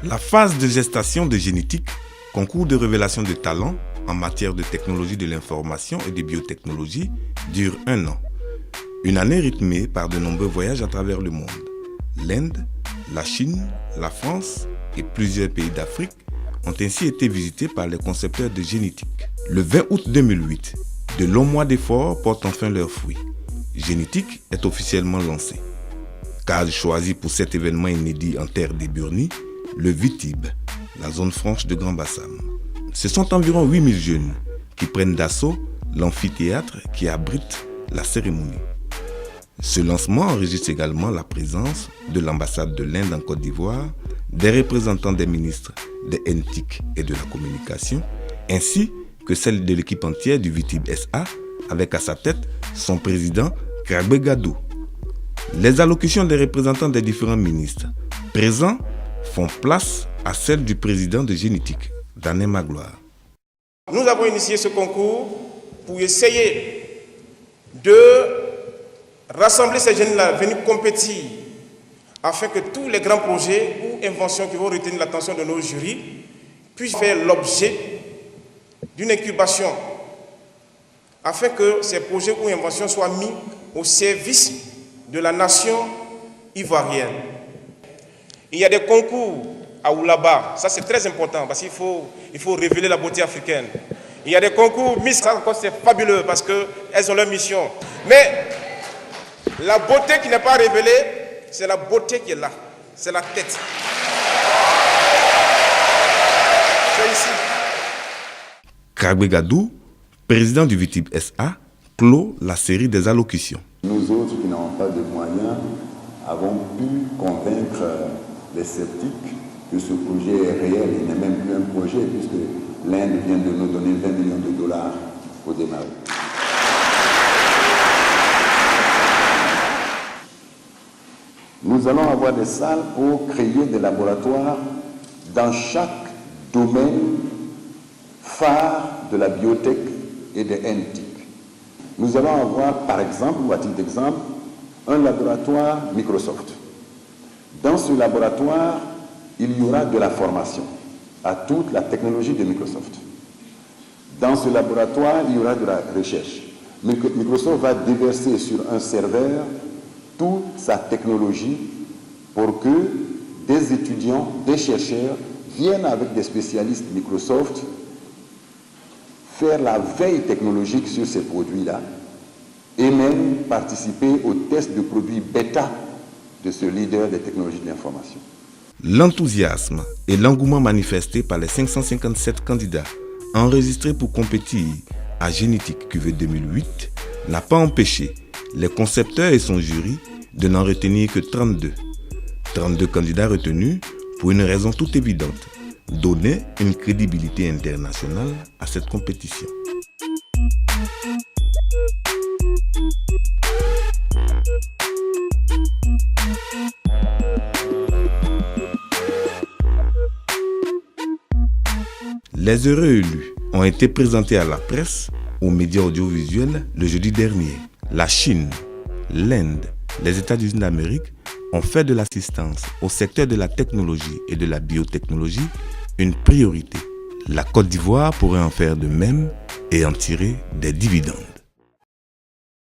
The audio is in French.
La phase de gestation de Génétique, concours de révélation de talents en matière de technologie de l'information et de biotechnologie, dure 1 an. Une année rythmée par de nombreux voyages à travers le monde. L'Inde, la Chine, la France et plusieurs pays d'Afrique ont ainsi été visités par les concepteurs de Génétique. Le 20 août 2008, de longs mois d'efforts portent enfin leurs fruits. Génétique est officiellement lancé. Case choisie pour cet événement inédit en terre des Burnis, le VITIB, la zone franche de Grand Bassam. Ce sont environ 8000 jeunes qui prennent d'assaut l'amphithéâtre qui abrite la cérémonie. Ce lancement enregistre également la présence de l'ambassade de l'Inde en Côte d'Ivoire, des représentants des ministres des NTIC et de la communication, ainsi que celle de l'équipe entière du VITIB SA, avec à sa tête son président Kragbe Gadou. Les allocutions des représentants des différents ministres présents font place à celle du président de Génétique, Dané Magloire. Nous avons initié ce concours pour essayer de rassembler ces jeunes-là, venir compétir, afin que tous les grands projets ou inventions qui vont retenir l'attention de nos jurys puissent faire l'objet d'une incubation, afin que ces projets ou inventions soient mis au service de la nation ivoirienne. Il y a des concours à Oulaba, ça c'est très important parce qu'il faut révéler la beauté africaine. Il y a des concours Miss, ça encore c'est fabuleux parce qu'elles ont leur mission. Mais la beauté qui n'est pas révélée, c'est la beauté qui est là, c'est la tête. C'est ici. Kragbe Gadou, président du VITIB SA, clôt la série des allocutions. Nous autres qui n'avons pas de moyens avons pu convaincre les sceptiques que ce projet est réel. Il n'est même plus un projet puisque l'Inde vient de nous donner 20 millions de dollars au démarrage. Nous allons avoir des salles pour créer des laboratoires dans chaque domaine phare de la biotech et des NTIC. Nous allons avoir, par exemple, ou à titre d'exemple, un laboratoire Microsoft. Dans ce laboratoire, il y aura de la formation à toute la technologie de Microsoft. Dans ce laboratoire, il y aura de la recherche. Microsoft va déverser sur un serveur toute sa technologie pour que des étudiants, des chercheurs viennent avec des spécialistes Microsoft faire la veille technologique sur ces produits-là et même participer au test de produits bêta de ce leader des technologies de l'information. L'enthousiasme et l'engouement manifestés par les 557 candidats enregistrés pour compétir à Génétique QV 2008 n'a pas empêché les concepteurs et son jury de n'en retenir que 32. 32 candidats retenus pour une raison toute évidente: donner une crédibilité internationale à cette compétition. Les heureux élus ont été présentés à la presse, aux médias audiovisuels le jeudi dernier. La Chine, l'Inde, les États-Unis d'Amérique ont fait de l'assistance au secteur de la technologie et de la biotechnologie une priorité. La Côte d'Ivoire pourrait en faire de même et en tirer des dividendes.